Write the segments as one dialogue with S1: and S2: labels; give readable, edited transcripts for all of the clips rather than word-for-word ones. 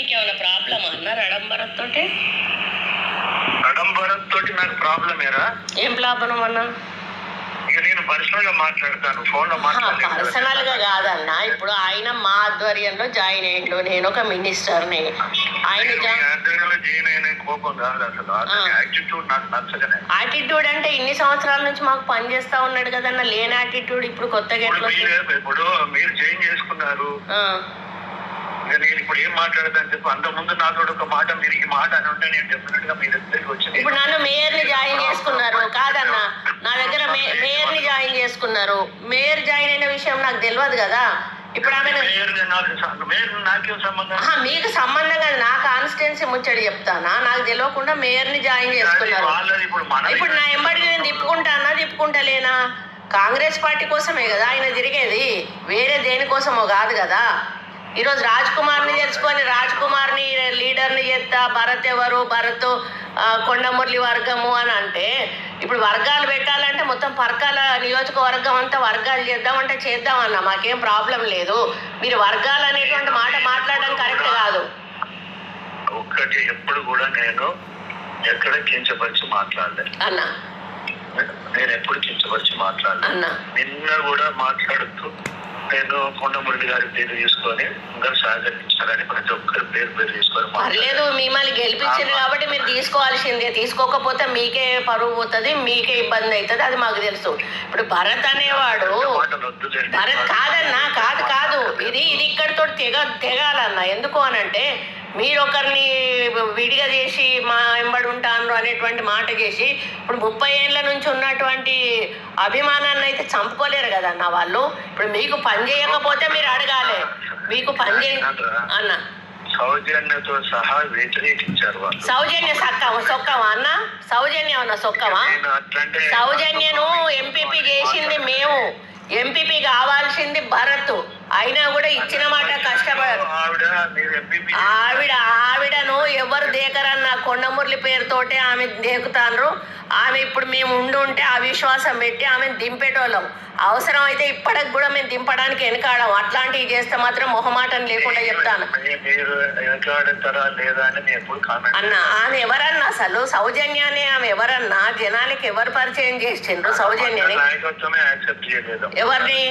S1: మీకు ఏమైనా ప్రాబ్లం అన్నారు అడంబరత్ తోటి?
S2: అడంబరత్ తోటి నాకు ప్రాబ్లమేరా?
S1: ఏం ప్రాబ్లం అన్నా?
S2: ఇక నేను పర్సనల్ గా మాట్లాడతాను, ఫోన్ లో మాట్లాడతాను.
S1: పర్సనల్ గా కాదన్నా, ఇప్పుడు ఆయన మా ఆధ్వర్యంలో జాయిన్ అయ్యిండు, నేను ఒక మినిస్టర్ని. ఆయన
S2: జాయిన్ అయిన కోపం కాదు అసలు, యాటిట్యూడ్ నాకు నచ్చగానే.
S1: యాటిట్యూడ్ అంటే ఇన్ని సంవత్సరాల నుంచి మాకు పని చేస్తా ఉన్నాడు కదన్నా, లేని యాటిట్యూడ్ ఇప్పుడు కొత్తగా
S2: ఇప్పుడు మీరు జాయిన్ చేసుకున్నారు, నేను ఇప్పుడు ఏం మాట్లాడతాను చెప్పు. అంత ముందు నాతో ఒక మాట, మీరు ఈ మాట అని ఉంటే నేను డెఫినెట్ గా మీ దగ్గరికి వచ్చింది.
S1: ఇప్పుడు నన్ను మేయర్ ని జాయిన్ చేసుకున్నారు కాదన్నా, నా దగ్గర మేయర్ ని జాయిన్ చేసుకున్నారు. మేయర్ జాయిన్ అయిన విషయం నాకు తెలియదు కదా. ఇప్పుడు ఆమె మీకు సంబంధం కదా, నా కాన్స్టిట్యున్సీ ముచ్చడి చెప్తానా, నాకు తెలియకుండా మేయర్ ని జాయిన్ చేసుకున్నారు. ఇప్పుడు నా ఎంబడి నేను తిప్పుకుంటలేనా? కాంగ్రెస్ పార్టీ కోసమే కదా ఆయన తిరిగేది, వేరే దేనికోసమో కాదు కదా. ఈరోజు రాజ్ కుమార్ని తెలుసుకొని రాజ్ కుమార్ని లీడర్ని చేస్తా, భరత్ ఎవరు, భరత్ కొండమురళి వర్గము అని అంటే, ఇప్పుడు వర్గాలు పెట్టాలంటే మొత్తం పరకాల నియోజకవర్గం అంతా వర్గాలు చేద్దామంటే చేద్దామన్నా, మాకేం ప్రాబ్లం లేదు. మీరు వర్గాలు అనేటువంటి మాట మాట్లాడడం కరెక్ట్ కాదు.
S2: ఒక్కటి ఎప్పుడు కూడా నేను ఎక్కడ కించపరిచి మాట్లాడలేదు
S1: అన్నా,
S2: నేను ఎప్పుడు కించపరిచి మాట్లాడలేదు
S1: అన్నా.
S2: నిన్న కూడా మాట్లాడుతూ నేను కొండమురళి గారి పేరు తీసుకొని ఇంకా సహకరించాలని ప్రతి ఒక్కరి పేరు తీసుకొని
S1: పర్లేదు, మిమ్మల్ని గెలిపించారు కాబట్టి మీరు తీసుకోవాల్సిందే. తీసుకోకపోతే మీకే పరువు పోతుంది, మీకే ఇబ్బంది అవుతుంది, అది మాకు తెలుసు. ఇప్పుడు భరత్ అనేవాడు, భరత్ కాదన్నా, కాదు ఇది ఇక్కడితో తెగాలన్నా. ఎందుకు అనంటే, మీరు ఒకరిని విడిగా చేసి మా వెంబడి ఉంటాను అనేటువంటి మాట చేసి, ఇప్పుడు 30 ఏళ్ళ నుంచి ఉన్నటువంటి అభిమానాన్ని అయితే చంపుకోలేరు కదన్న వాళ్ళు. ఇప్పుడు మీకు పని చేయకపోతే మీరు అడగాలి, మీకు పని చేయ అన్న.
S2: సౌజన్యతో సహా వ్యతిరేకించారు వాళ్ళు.
S1: సౌజన్య సొక్కమా అన్న? సౌజన్యం అన్న సొక్కమా? సౌజన్యను ఎంపీపీ చేసింది మేము, ఎంపీపీ కావాల్సింది భరత్. అయినా కూడా ఇచ్చిన మాట కష్టపడరు. ఆవిడను ఎవరు దేకరన్న, కొండమురళి పేరుతోటే ఆమె దేకుతాండ్రు. ఆమె ఇప్పుడు మేము ఉంటే అవిశ్వాసం పెట్టి ఆమెను దింపేటోళ్ళం. అవసరం అయితే ఇప్పటికి కూడా మేము దింపడానికి వెనకాడం. అట్లాంటివి చేస్తే మాత్రం మొహమాటం లేకుండా చెప్తాను అన్న. ఆమె ఎవరన్నా అసలు సౌజన్యాన్ని, ఆమె ఎవరన్నా జనానికి ఎవరు పరిచయం చేసిండ్రు సౌజన్యాన్ని? ఎవరిని?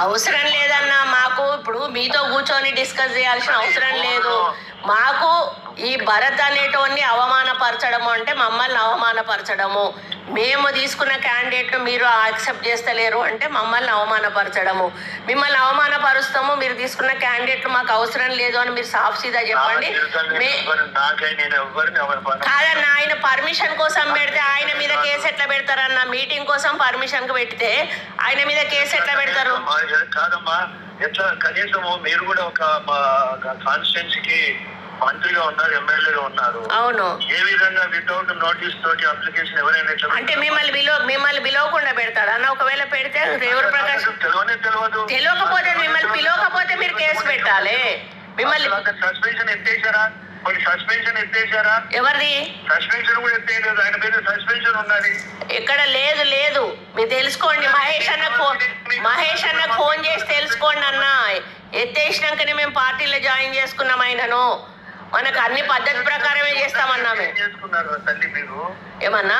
S1: అవసరం లేదన్నా మాకు. ఇప్పుడు మీతో కూర్చొని డిస్కస్ చేయాల్సిన అవసరం లేదు మాకు. ఈ భరత్ అనేటోన్ని అవమానపరచడము అంటే మమ్మల్ని అవమానపరచడము. మేము తీసుకున్న క్యాండిడేట్ను మీరు యాక్సెప్ట్ చేస్తలేరు అంటే మమ్మల్ని అవమానపరచడము. మిమ్మల్ని అవమానపరుస్తాము, మీరు తీసుకున్న క్యాండిడేట్లు మాకు అవసరం లేదు అని మీరు సాఫ్ సీదా చెప్పండి. కాదన్నా, ఆయన పర్మిషన్ కోసం పెడితే ఆయన మీద కేసు ఎట్లా పెడతారన్న? మీటింగ్ కోసం పర్మిషన్ కు పెడితే ఆయన మీద కేసు ఎట్లా పెడతారు?
S2: కాదమ్మా, ఎట్లా కనీసం మీరు కూడా ఒక కాన్స్టిట్యున్సీకి మంత్రిగా ఉన్నారు, ఎమ్మెల్యేగా ఉన్నారు.
S1: అవును.
S2: ఏ విధంగా వితౌట్ నోటీస్ తోటి అప్లికేషన్ ఎవరైనా
S1: అంటే మిమ్మల్ని పిలవకుండా పెడతాడు అన్న? ఒకవేళ పెడితే రేవూరు ప్రకాష్ తెలియకపోతే, మిమ్మల్ని పిలవకపోతే మీరు కేసు పెట్టాలి. మిమ్మల్ని
S2: సస్పెన్షన్ ఎత్తేసారా? సస్పెన్షన్ ఎత్తేసారా?
S1: ఎవరిది
S2: సస్పెన్షన్ కూడా ఎత్తేయలేదు, ఆయన మీద సస్పెన్షన్ ఉన్నది.
S1: ఎక్కడ లేదు మీరు తెలుసుకోండి. మహేష్ అన్నకు ఫోన్ చేసి తెలుసుకోండి అన్న. ఎత్తేసినాకనే మేము పార్టీలో జాయిన్ చేసుకున్నాం ఆయనను. మనకు అన్ని పద్ధతి ప్రకారమే చేస్తామన్నా. ఏమన్నా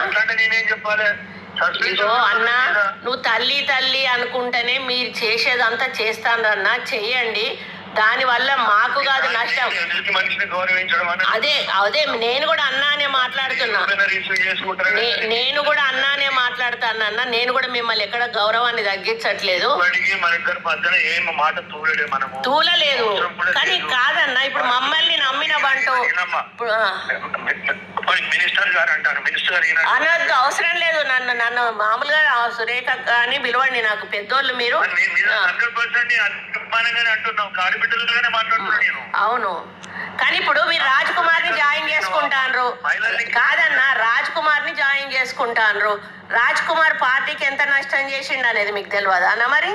S1: ఇగో అన్న, నువ్వు తల్లి అనుకుంటేనే మీరు చేసేదంతా చేస్తానన్నా, చెయ్యండి. దానివల్ల మాకు కాదు నష్టం. అదే నేను కూడా అన్నానే మాట్లాడుతున్నా, మాట్లాడతానన్నా. నేను కూడా మిమ్మల్ని ఎక్కడ గౌరవాన్ని తగ్గించట్లేదు, తూలలేదు. కానీ కాదన్నా, ఇప్పుడు మమ్మల్ని నమ్మిన బంటూ అనొద్దు, అవసరం లేదు. నన్ను మామూలుగా సురేఖ అని పిలవండి, నాకు పెద్దోళ్ళు మీరు. అవును, కానీ ఇప్పుడు మీరు రాజ్ కుమార్ ని జాయిన్ చేసుకుంటాన్రు కాదన్నా, రాజ్ కుమార్ ని జాయిన్ చేసుకుంటాన్రు. రాజ్ కుమార్ పార్టీకి ఎంత నష్టం చేసిండు అనేది మీకు తెలియదా అన్న? మరి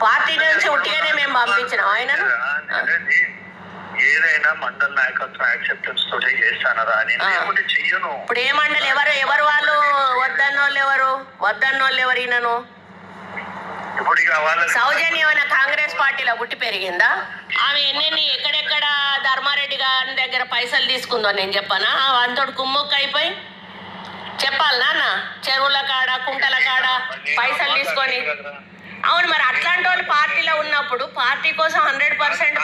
S1: పార్టీ నుంచి ఉట్టిగానే మేము పంపించినాం ఆయనను.
S2: ఏదైనా మండల నాయకత్వం యాక్సెప్టెన్స్ తోటే చేస్తానరా అని చెయ్యను.
S1: ఇప్పుడు ఏ మండలి ఎవరు వాళ్ళు వద్దన్నోళ్ళు ఎవరు ఈయనను?
S2: ఇప్పుడు ఇక వాళ్ళ
S1: సౌజన్య ఏమైనా కాంగ్రెస్ పార్టీలో పుట్టి పెరిగిందా? ఆమె ఎన్నెన్ని ఎక్కడెక్కడ ధర్మారెడ్డి గారి దగ్గర పైసలు తీసుకుందో నేను చెప్పనా? అంతటి కుమ్ముక్క అయిపోయి చెప్పాలి నాన్న, చెరువుల కాడ కుంటల కాడ పైసలు తీసుకొని. అవును, మరి అట్లాంటి వాళ్ళు పార్టీలో ఉన్నప్పుడు పార్టీ కోసం 100%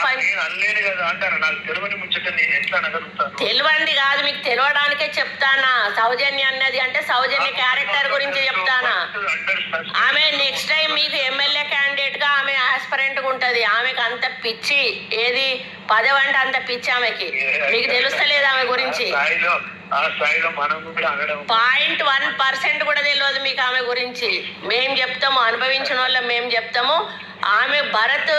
S1: తెలియంది కాదు, మీకు తెలియడానికే చెప్తానా. సౌజన్య అన్నది అంటే సౌజన్య క్యారెక్టర్ గురించి చెప్తానా. ఆమె నెక్స్ట్ టైం మీకు ఎమ్మెల్యే క్యాండిడేట్ గా ఆమె ఆస్పరెంట్ గా ఉంటది. ఆమెకు అంత పిచ్చి, ఏది పదవి అంటే అంత పిచ్చి ఆమెకి, మీకు తెలుస్తలేదు ఆమె గురించి. 0.1% కూడా తెలియదు మీకు ఆమె గురించి. మేము చెప్తాము, అనుభవించిన వాళ్ళం మేము చెప్తాము. ఆమె భరత్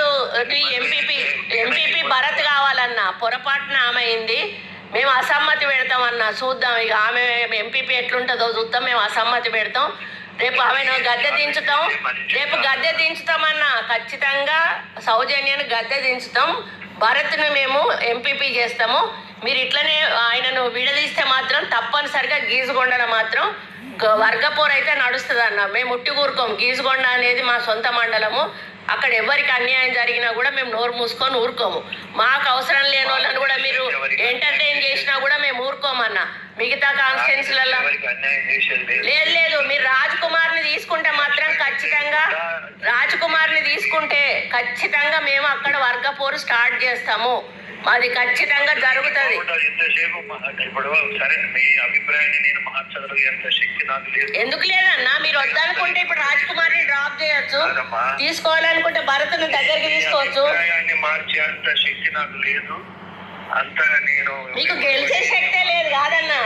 S1: ఎంపీపీ భరత్ కావాలన్నా పొరపాటున ఆమె అయింది. మేము అసమ్మతి పెడతామన్నా, చూద్దాం ఇక ఆమె ఎంపీపీ ఎట్లుంటుందో చూద్దాం. మేము అసమ్మతి పెడతాం. రేపు ఆమెను గద్దె దించుతాం. రేపు గద్దె దించుతామన్నా ఖచ్చితంగా సౌజన్యను గద్దె దించుతాం. భరత్ను మేము ఎంపీపీ చేస్తాము. మీరు ఇట్లనే ఆయనను విడదీస్తే మాత్రం తప్పనిసరిగా గీజుగొండలో మాత్రం వర్గపోరు అయితే నడుస్తుంది అన్న. మేము ఉట్టి ఊరుకోం. గీజుగొండ అనేది మా సొంత మండలము. అక్కడ ఎవరికి అన్యాయం జరిగినా కూడా మేము నోరు మూసుకొని ఊరుకోము. మాకు అవసరం లేని వాళ్ళని కూడా మీరు ఎంటర్టైన్ చేసినా కూడా మేము ఊరుకోమన్నా. మిగతా కాన్స్టిట్యున్సీలలో లేదు. మీరు రాజ్ కుమార్ని తీసుకుంటే మాత్రం ఖచ్చితంగా మేము అక్కడ వర్గపోరు స్టార్ట్ చేస్తాము. అది ఖచ్చితంగా జరుగుతుంది. ఎందుకు లేదన్నా, మీరు వద్దనుకుంటే ఇప్పుడు రాజ్ కుమార్ ని డ్రాప్ చేయొచ్చు, తీసుకోవాలనుకుంటే భరత్ను దగ్గరికి తీసుకోవచ్చు. మీకు గెలిచే శక్తే లేదు కాదన్నా.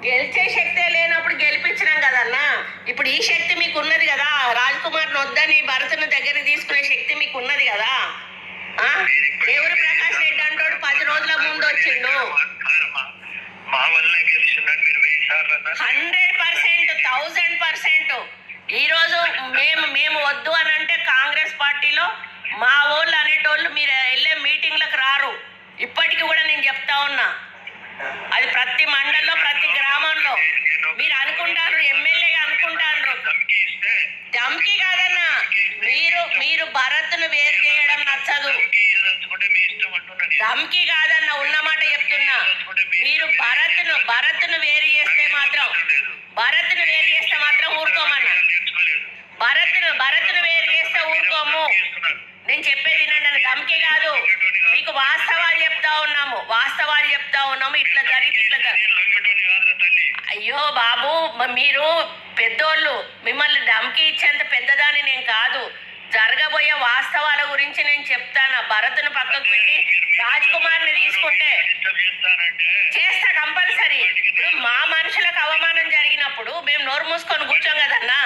S1: గెలిచే శక్తే లేనప్పుడు గెలిపించినాం కదన్నా. ఇప్పుడు ఈ శక్తి మీకు ఉన్నది కదా. రాజ్ కుమార్ ను వద్దని భరత్ను దగ్గరికి తీసుకునే శక్తి మీకు ఉన్నది కదా. దేవుడు ప్రకాష్ రెడ్డి అంటాడు 10 రోజుల ముందు వచ్చిండు. 100%, 1000%. ఈ రోజు మేము వద్దు అని అంటే కాంగ్రెస్ పార్టీలో మా వాళ్ళు అనేటోళ్ళు మీరు వెళ్ళే మీటింగ్లకు రారు. ఇప్పటికీ కూడా నేను చెప్తా ఉన్నా, అది ప్రతి మండలంలో ప్రతి గ్రామంలో మీరు అనుకుంటారు, ఎమ్మెల్యేగా అనుకుంటారు. ధమ్కి కాదన్నా, మీరు భరత్ను వేరు చేయడం నచ్చదు. ధమ్కి కాదన్న, ఉన్నమాట చెప్తున్నా. మీరు భరత్ను వేరు చేస్తే మాత్రం ఊరుకోమన్నా. భరత్ను వేరు చేస్తే ఊరుకోము. నేను చెప్పేది వినండి. ధమ్కి కాదు, మీకు వాస్తవాలు చెప్తా ఉన్నాము. ఇట్లా జరిగి అయ్యో బాబు, మీరు పెద్దోళ్ళు, మిమ్మల్ని ధమ్కి ఇచ్చేంత పెద్దదాన్ని నేను కాదు. జరగబోయే వాస్తవాల గురించి నేను చెప్తాను. భరత్ను పక్కకు పెట్టి రాజ్ కుమార్ ని తీసుకుంటే చేస్తా కంపల్సరీ. ఇప్పుడు మా మనుషులకు అవమానం జరిగినప్పుడు మేము నోరు మూసుకొని కూర్చోం కదన్నా.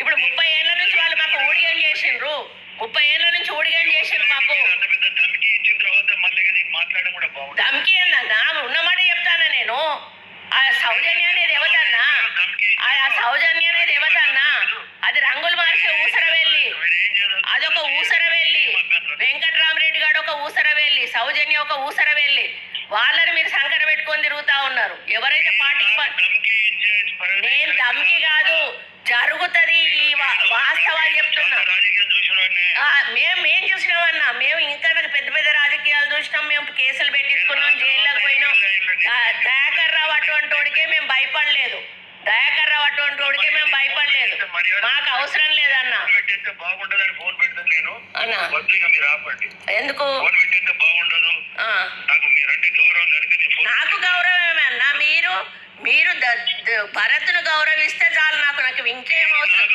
S1: ఇప్పుడు 30 ఏళ్ల నుంచి వాళ్ళు మాకు ఊడిగం చేసిండ్రు. 30 ఏళ్ల నుంచి ఊడిగం చేసిండ్రు మాకు. ధమ్కి అన్నా, ఉన్నమాట చెప్తానా నేను. ఆ సౌజన్య అనేది ఎవతన్నా, అది రంగులు మార్చే ఊసరవెల్లి, అదొక ఊసరవెల్లి. వెంకట్రామరెడ్డి గారు ఒక ఊసరవెల్లి, సౌజన్య ఒక ఊసరవెల్లి. వాళ్ళని మీరు సంకర పెట్టుకొని తిరుగుతా ఉన్నారు. ఎవరైతే పార్టీకి నేను ధమ్కి కాదు, జరుగుతుంది. వాస్తవాలు చెప్తున్నా. మేము చూసినామన్నా. మేము ఇంకా పెద్ద పెద్ద రాజకీయాలు చూసినాం. మేము కేసులు పెట్టించుకున్నాం, జైల్లోకి పోయినాం. దయాకర్ రావు అటువంటి వాడికే మేము భయపడలేదు. మాకు అవసరం లేదన్నా. ఎందుకు నాకు గౌరవమే అన్నా. మీరు భరత్ను గౌరవిస్తే చాలు. నాకు ఇంకేం అవసరం.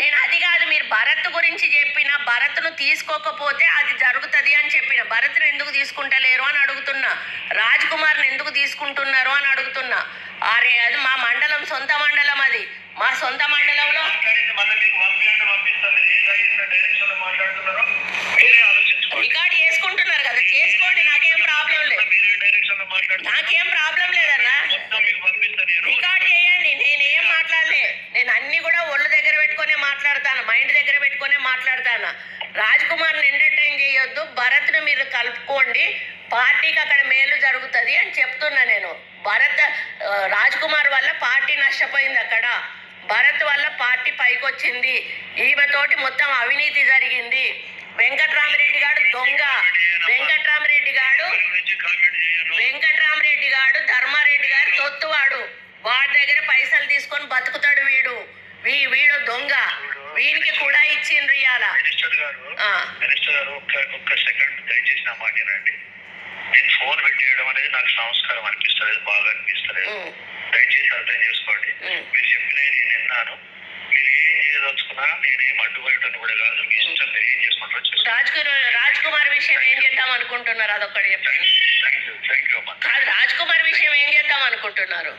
S1: నేను అది కాదు, మీరు భరత్ గురించి చెప్పిన, భరత్ను తీసుకోకపోతే అది జరుగుతుంది అని చెప్పిన. భరత్ను ఎందుకు తీసుకుంటలేరు అని అడుగుతున్నా. రాజ్ కుమార్ని ఎందుకు తీసుకుంటున్నారు అని అడుగుతున్నా. అరే, అది మా మండలం, సొంత మండలం. అది మా సొంత మండలంలో రికార్డ్ చేసుకుంటున్నారు కదా, చేసుకోండి. నాకేం ప్రాబ్లం లేదన్నా. రికార్డ్ చేయండి. నేనేం మాట్లాడలే. నేను అన్ని కూడా ఒళ్ళు దగ్గర పెట్టుకునే మాట్లాడతాను, మైండ్ దగ్గర పెట్టుకునే మాట్లాడతాను. రాజ్ కుమార్ని ఎంటర్టైన్ చేయొద్దు. భరత్ను మీరు కలుపుకోండి. పార్టీకి అక్కడ మేలు జరుగుతుంది అని చెప్తున్నా నేను. రాజ్ కుమార్ వల్ల పార్టీ నష్టపోయింది అక్కడ. భరత్ వల్ల పార్టీ పైకొచ్చింది, ఈమెతోటి మొత్తం అవినీతి జరిగింది, వెంకట్రామరెడ్డి గారు దొంగ, వెంకట్రామరెడ్డి గారు ధర్మారెడ్డి గారు తొత్తువాడు, వాడి దగ్గర పైసలు తీసుకొని బతుకుతాడు వీడు, వీడు దొంగ, వీనికి కూడా ఇచ్చిండ్రు ఇవాళ.
S2: మినిస్టర్ గారు ఒక్క సెకండ్ దయచేసి నా మాట వినండి. నేను ఫోన్ పెట్టేయడం అనేది నాకు సంస్కారం అనిపిస్తలేదు, బాగా అనిపిస్తలేదు. దయచేసి అర్థం చేసుకోండి. మీరు చెప్పిన నేను విన్నాను. మీరు ఏం చేయదలుచుకున్నా నేనేం అడ్డుపడటం కూడా కాదు, మీ ఇష్టం, మీరు ఏం చేసుకుంటారో
S1: రాజ్ కుమార్ విషయం ఏం చేద్దాం అనుకుంటున్నారు అదొక్కటి చెప్పండి.
S2: థ్యాంక్ యూ అమ్మా.
S1: రాజ్ కుమార్ విషయం ఏం చేద్దాం అనుకుంటున్నారు?